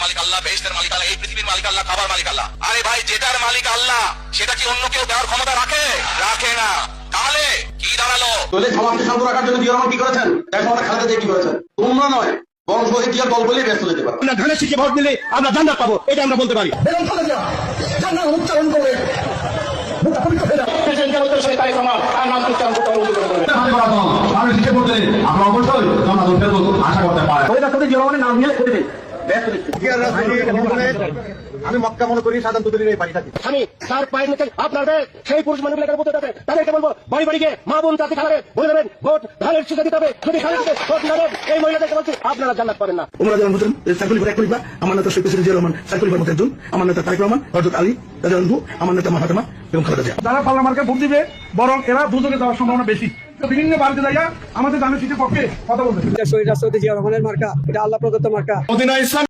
মালিক আল্লাহ, বেহেশতের মালিক আল্লাহ, এই পৃথিবীর মালিক আল্লাহ, খাবার মালিক আল্লাহ। আরে ভাই, যেটার মালিক আল্লাহ সেটা কি অন্য কেউ দেওয়ার ক্ষমতা রাখে? রাখে না। তাহলে কি দাঁড়ালো? তোদের সমাজকে শান্ত রাখার জন্য জিয়া রহমান কি করেছেন? এখন খালেদা জিয়া কি করেছেন? তোমরা নয়, বরং শহীদ জিয়া দল বলেই ব্যস্ত যেতে পারে। আমরা ধানের শীষে ভোট দিলে আমরা জান্নাত পাবো, এটা আমরা বলতে পারি। জান্নাত উচ্চারণ করে আমি মক্কা মনে করি সাধারণ এই বাড়ি থাকি। আমি তার পায়ের নিচে আপনার সেই পুরুষ মানুষগুলো বলতে যাবে, তাদেরকে বলবো বাড়ি বাড়ি গিয়ে মা বোন চাকরি খাবে বলে দেবেন ভোট ধানের শীষে দিতে হবে। যদি ধানের শীষে ভোট না দেন, এই মহিলাদেরকে বলছি আপনারা জান্নাত পাবেন না। ওমরা যেমন বলতেন সাইকুল এক করিবা, আমার নেতা শহীদ প্রেসিডেন্ট জিয়া রহমান সাইকুল মধ্যে একজন, আমার নেতা তারেক রহমান, হযরত আলী রাদিয়াল্লাহু আনহু, আমার নেতা মা ফাতেমা এবং খালেদা জিয়া। যারা পাল্লা মার্কে ভোট দিবে বরং এরা দুজনে যাওয়ার সম্ভাবনা বেশি। বিভিন্ন বাড়িতে যাইয়া আমাদের ধানের শীষের পক্ষে কথা বলতে। শহীদ রাষ্ট্রপতি জিয়া রহমানের মার্কা, এটা আল্লাহ প্রদত্ত মার্কা।